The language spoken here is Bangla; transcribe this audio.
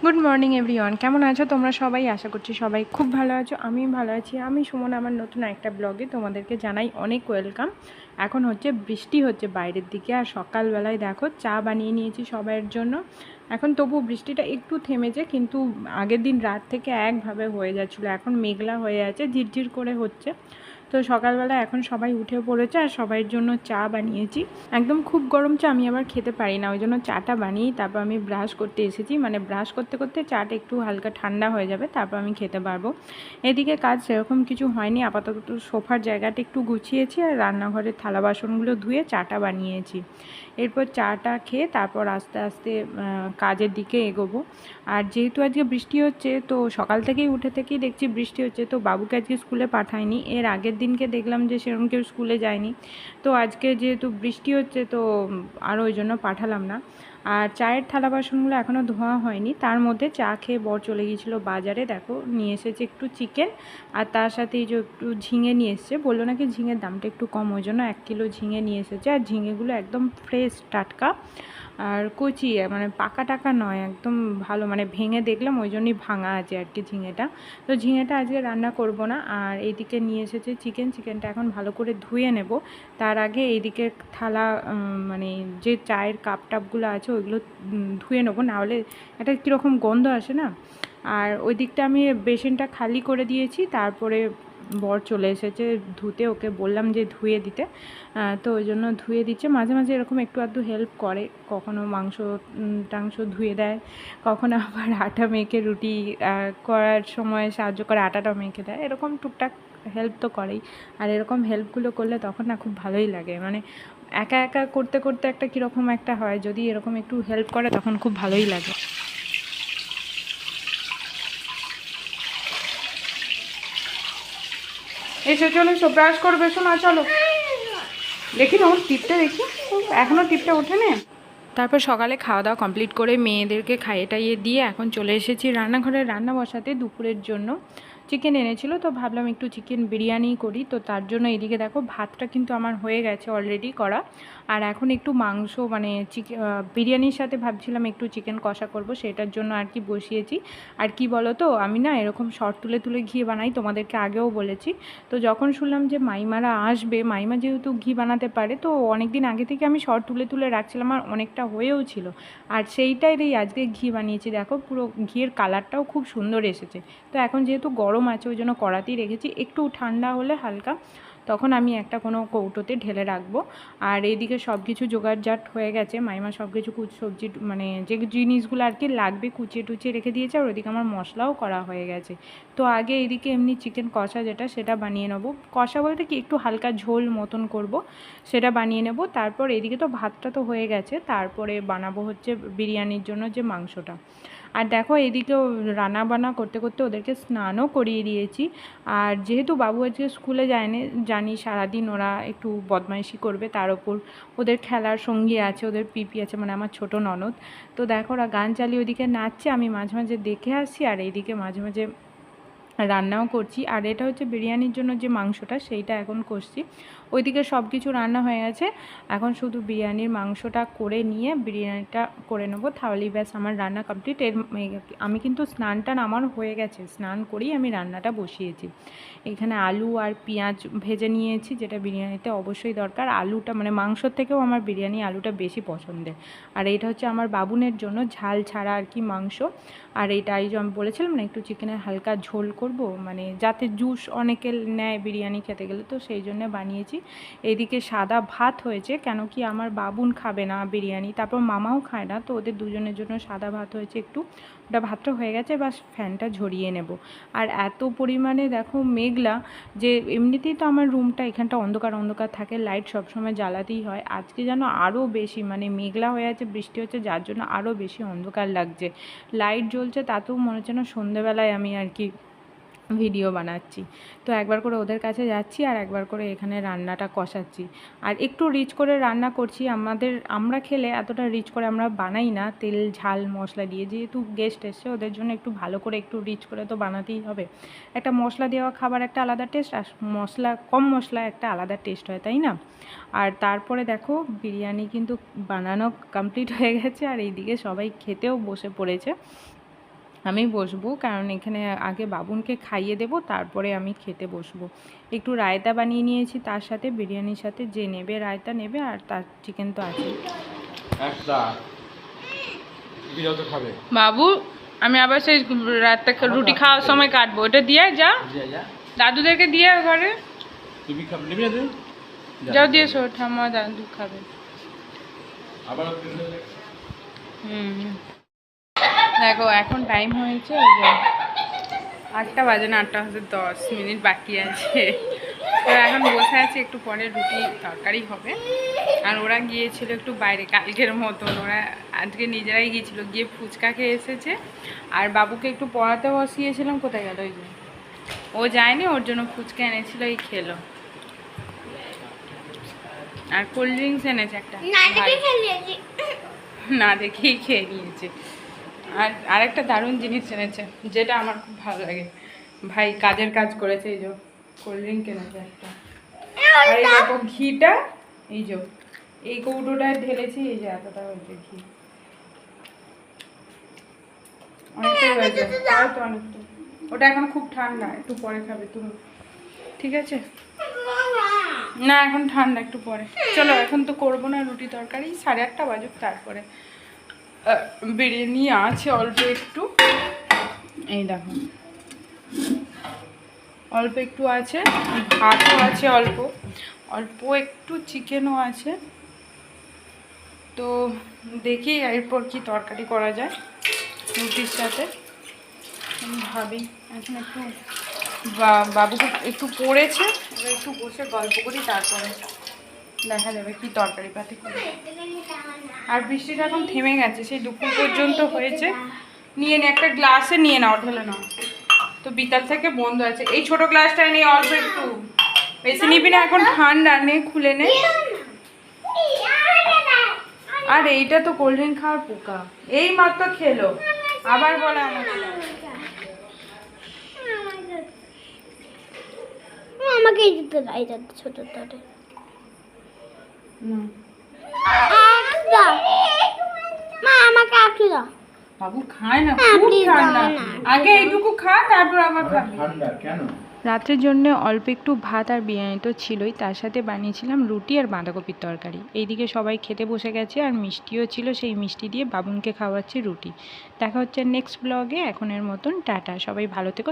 গুড মর্নিং এভরিওয়ান, কেমন আছো তোমরা সবাই? আশা করছি সবাই খুব ভালো আছো। আমি ভালো আছি। আমি সুমন, আমার নতুন একটা ব্লগে তোমাদেরকে জানাই অনেক ওয়েলকাম। এখন হচ্ছে বৃষ্টি হচ্ছে বাইরের দিকে, আর সকালবেলায় দেখো চা বানিয়ে নিয়েছি সবাইয়ের জন্য। এখন তবু বৃষ্টিটা একটু থেমেছে, কিন্তু আগের দিন রাত থেকে একভাবে হয়ে যাচ্ছিলো। এখন মেঘলা হয়ে আছে, ঝিরঝির করে হচ্ছে। তো সকালবেলা এখন সবাই উঠে পড়েছে আর সবাইয়ের জন্য চা বানিয়েছি। একদম খুব গরম চা আমি আবার খেতে পারি না, ওই জন্য চাটা বানিয়েই তারপর আমি ব্রাশ করতে এসেছি। মানে ব্রাশ করতে করতে চাটা একটু হালকা ঠান্ডা হয়ে যাবে, তারপর আমি খেতে পারবো। এদিকে কাজ সেরকম কিছু হয়নি, আপাতত সোফার জায়গাটা একটু গুছিয়েছি আর রান্নাঘরের থালা বাসনগুলো ধুয়ে চাটা বানিয়েছি। এরপর চাটা খেয়ে তারপর আস্তে আস্তে কাজের দিকে এগোবো। আর যেহেতু আজকে বৃষ্টি হচ্ছে, তো সকাল থেকেই উঠে থেকেই দেখছি বৃষ্টি হচ্ছে, তো বাবুকে আজকে স্কুলে পাঠাইনি। এর আগের দিনকে দেখলাম যে সেরকম কেউ স্কুলে যায়নি, তো আজকে যেহেতু বৃষ্টি হচ্ছে তো আর ওই জন্য পাঠালাম না। আর চায়ের থালা বাসনগুলো এখনও ধোয়া হয়নি, তার মধ্যে চা খেয়ে বর চলে গিয়েছিলো বাজারে। দেখো নিয়ে এসেছে একটু চিকেন, আর তার সাথে এই যে একটু ঝিঙে নিয়ে এসছে। বললো নাকি ঝিঙের দামটা একটু কম, ওই জন্য 1 কিলো ঝিঙে নিয়ে এসেছে। আর ঝিঙেগুলো একদম ফ্রেশ টাটকা, আর কচি, মানে পাকা টাকা নয়, একদম ভালো, মানে ভেঙে দেখলাম ওই জন্যই ভাঙা আছে আর কি ঝিঙেটা। তো ঝিঙেটা আজকে রান্না করব না। আর এইদিকে নিয়ে এসেছে চিকেনটা এখন ভালো করে ধুয়ে নেব। তার আগে এইদিকে থালা, মানে যে চায়ের কাপ টাপগুলো আছে ওইগুলো ধুয়ে নেবো, নাহলে একটা কীরকম গন্ধ আসে না। আর ওই দিকটা আমি বেসিনটা খালি করে দিয়েছি, তারপরে বর চলে এসেছে ধুতে, ওকে বললাম যে ধুয়ে দিতে, তো ওই জন্য ধুয়ে দিচ্ছে। মাঝে মাঝে এরকম একটু আধটু হেল্প করে, কখনো মাংস টাংস ধুয়ে দেয়, কখনো আবার আটা মেখে রুটি করার সময় সাহায্য করে, আটাটা মেখে দেয়, এরকম টুকটাক হেল্প তো করেই। আর এরকম হেল্পগুলো করলে তখন না খুব ভালোই লাগে, মানে একা একা করতে করতে একটা কীরকম একটা হয়, যদি এরকম একটু হেল্প করে তখন খুব ভালোই লাগে। এসে চলো, এসো ব্রাশ করবে, শোনা চলো। দেখি না ওর টিপটা, দেখি এখনও টিপটা ওঠে না। তারপর সকালে খাওয়া দাওয়া কমপ্লিট করে মেয়েদেরকে খাইয়ে টাইয়ে দিয়ে এখন চলে এসেছি রান্নাঘরে রান্না বসাতে দুপুরের জন্য। চিকেন এনেছিল, তো ভাবলাম একটু চিকেন বিরিয়ানি করি। তো তার জন্য এদিকে দেখো ভাতটা কিন্তু আমার হয়ে গেছে অলরেডি করা। আর এখন একটু মাংস, মানে বিরিয়ানির সাথে ভাবছিলাম একটু চিকেন কষা করব, সেটার জন্য আর কি বসিয়েছি। আর কি বলো তো, আমি না এরকম শর্ট তুলে তুলে ঘি বানাই, তোমাদেরকে আগেও বলেছি। তো যখন শুনলাম যে মাইমারা আসবে, মাইমা যেহেতু ঘি বানাতে পারে, তো অনেক দিন আগে থেকে আমি শর্ট তুলে তুলে রাখছিলাম, আর অনেকটা হয়েও ছিল। আর সেইটাই আজকে ঘি বানিয়েছি। দেখো পুরো ঘিয়ের কালারটাও খুব সুন্দর এসেছে। তো এখন যেহেতু গরম আছে ওই জন্য কড়াতেই রেখেছি, একটু ঠান্ডা হলে হালকা তখন আমি একটা কোনো কৌটোতে ঢেলে রাখবো। আর এইদিকে সব কিছু জোগাড়জাট হয়ে গেছে, মাইমা সব কিছু সবজি, মানে যে জিনিসগুলো আর কি লাগবে কুচিয়ে টুচিয়ে রেখে দিয়েছে। আর ওইদিকে আমার মশলাও করা হয়ে গেছে। তো আগে এইদিকে এমনি চিকেন কষা সেটা বানিয়ে নেবো। কষা বলতে কি একটু হালকা ঝোল মতন করব, সেটা বানিয়ে নেব। তারপর এদিকে তো ভাতটা তো হয়ে গেছে, তারপরে বানাবো হচ্ছে বিরিয়ানির জন্য যে মাংসটা। আর দেখো এদিকেও রান্না বান্না করতে করতে ওদেরকে স্নানও করিয়ে দিয়েছি। আর যেহেতু বাবু আজকে স্কুলে যায়নি, জানি সারাদিন ওরা একটু বদমাইশি করবে, তার ওপর ওদের খেলার সঙ্গী আছে, ওদের পিপি আছে, মানে আমার ছোট ননদ। তো দেখো ওরা গান চালিয়ে ওইদিকে নাচছে, আমি মাঝে মাঝে দেখে আসছি, আর এইদিকে মাঝে মাঝে রান্নাও করছি। আর এটা হচ্ছে বিরিয়ানির জন্য যে মাংসটা, সেইটা এখন করছি। ওইদিকে সব কিছু রান্না হয়ে গেছে, এখন শুধু বিরিয়ানির মাংসটা করে নিয়ে বিরিয়ানিটা করে নেবো, তাহলেই ব্যাস আমার রান্না কমপ্লিট। আমি কিন্তু স্নানটা আমার হয়ে গেছে, স্নান করেই আমি রান্নাটা বসিয়েছি। এখানে আলু আর পেঁয়াজ ভেজে নিয়েছি, যেটা বিরিয়ানিতে অবশ্যই দরকার। আলুটা মানে মাংসর থেকেও আমার বিরিয়ানি আলুটা বেশি পছন্দের। আর এইটা হচ্ছে আমার বাবুনের জন্য ঝাল ছাড়া আর কি মাংস। আর এইটা এই যে আমি বলেছিলাম না একটু চিকেনের হালকা ঝোল করব, মানে যাতে জুস অনেকে নেয় বিরিয়ানি খেতে গেলে, তো সেই জন্য বানিয়েছি। এইদিকে সাদা ভাত হয়েছে, কেন কি আমার বাবুন খাবে না বিরিয়ানি, তারপর মামাও খায় না, তো ওদের দুজনের জন্য সাদা ভাত হয়েছে একটু। ওটা ভাতটা হয়ে গেছে, বাস ফ্যানটা ঝরিয়ে নেব। আর এত পরিমাণে দেখো মেঘলা, যে এমনিতেই তো আমার রুমটা এখানটা অন্ধকার অন্ধকার থাকে, লাইট সবসময় জ্বালাতেই হয়, আজকে যেন আরও বেশি, মানে মেঘলা হয়ে আছে, বৃষ্টি হচ্ছে, যার জন্য আরও বেশি অন্ধকার লাগছে। লাইট জ্বলছে, তাতেও মনে হচ্ছে না সন্ধ্যেবেলায় আমি আর কি ভিডিও বানাচ্ছি। তো একবার করে ওদের কাছে যাচ্ছি, আর একবার করে এখানে রান্নাটা কষাচ্ছি। আর একটু রিচ করে রান্না করছি, আমরা খেলে এতটা রিচ করে আমরা বানাই না, তেল ঝাল মশলা দিয়ে। যেহেতু গেস্ট এসছে, ওদের জন্য একটু ভালো করে একটু রিচ করে তো বানাতেই হবে। একটা মশলা দেওয়া খাবার একটা আলাদা টেস্ট, আর কম মশলা একটা আলাদা টেস্ট হয়, তাই না? আর তারপরে দেখো বিরিয়ানি কিন্তু বানানো কমপ্লিট হয়ে গেছে, আর এইদিকে সবাই খেতেও বসে পড়েছে। আমি বসবো, কারণ এখানে আগে বাবুনকে খাইয়ে দেবো, তারপরে আমি খেতে বসবো। একটু রায়তা বানিয়ে নিয়েছি, তার সাথে বিরিয়ানির সাথে যে নেবে রায়তা নেবে, আর তার চিকেন তো আছে। বাবু, আমি আবার সেই রাতটা রুটি খাওয়ার সময় কাটবো, ওটা দিয়ে যা, দাদুদেরকে দিয়ে ঘরে যাও, দিয়ে শো ঠাম্মা দাদু খাবে। দেখো এখন টাইম হয়েছে 8টা বাজে না, 8:10 বাকি আছে। তো এখন বসে আছি, একটু পরে রুটি তরকারি হবে। আর ওরা গিয়েছিল একটু বাইরে কালকের মতন, ওরা আজকে নিজেরাই গিয়েছিল, গিয়ে ফুচকা খেয়ে এসেছে। আর বাবুকে একটু পড়াতে বসিয়েছিলাম, কোথায় গেল ওই যে, ও যায়নি, ওর জন্য ফুচকা এনেছিল, এই খেলো। আর কোল্ড ড্রিঙ্কস এনেছে একটা, না দেখেই খেয়ে নিয়েছে। আর আরেকটা দারুণ জিনিস এনেছে, যেটা আমার খুব ভালো লাগে, ভাই কাজের কাজ করেছে। এই যে কোল্ড ড্রিঙ্ক কিনেছে একটা, আর এই দেখো ঘিটা, এই যে এই কৌটোটায় ঢেলেছি, এই যে এতটা হয়েছে ঘি, অনেকটাই হয়েছে, হয়তো অনেকটা। ওটা এখন খুব ঠান্ডা, একটু পরে খাবে তুমি, ঠিক আছে? না এখন ঠান্ডা, একটু পরে। চলো এখন তো করবো না রুটি তরকারি, 8:30 বাজুক, তারপরে বিরিয়ানি আছে অল্প একটু, এই দেখো অল্প একটু আছে, ভাতও আছে অল্প অল্প একটু, চিকেনও আছে। তো দেখি এরপর কি তরকারি করা যায় রুটির সাথে, আমি ভাবি। এখন একটু বাবুকে একটু পড়েছে, এবার একটু বসে গল্প করি, তারপরে দেখা যাবে কি তরকারি পাতি করে। আর বৃষ্টিটা এখন থেমে গেছে, সেই দুপুর পর্যন্ত হয়েছে। নিয়ে নে, একটা গ্লাসে নিয়ে নাও, ঢেলে নাও। তো বিকাল থেকে বন্ধ আছে। এই ছোট গ্লাসটায় নিয়ে অল্প একটু, বেশি নিবি না, এখন ঠান্ডা, নে খুলে নে। আর এইটা তো কোল্ড ড্রিঙ্ক খাওয়ার পোকা, এই মাত্র খেলো, আবার বলে আমাকে এই দিতে দাও, এই ছোট তাতে মা, আমাকে একটু দাও। বাবু খায় না, খুব ঠান্ডা, আগে এইটুকু খা, তারপর আবার খাবি। ঠান্ডা কেন? রাতের জন্য অল্প একটু ভাত আর বিরিয়ানি তো ছিলই, তার সাথে বানিয়েছিলাম রুটি আর বাঁধাকপির তরকারি। এইদিকে সবাই খেতে বসে গেছে, আর মিষ্টিও ছিল, সেই মিষ্টি দিয়ে বাবুনকে খাওয়াচ্ছি রুটি। দেখা হচ্ছে নেক্সট ব্লগে, এখনের মতন টাটা, সবাই ভালো থেকো।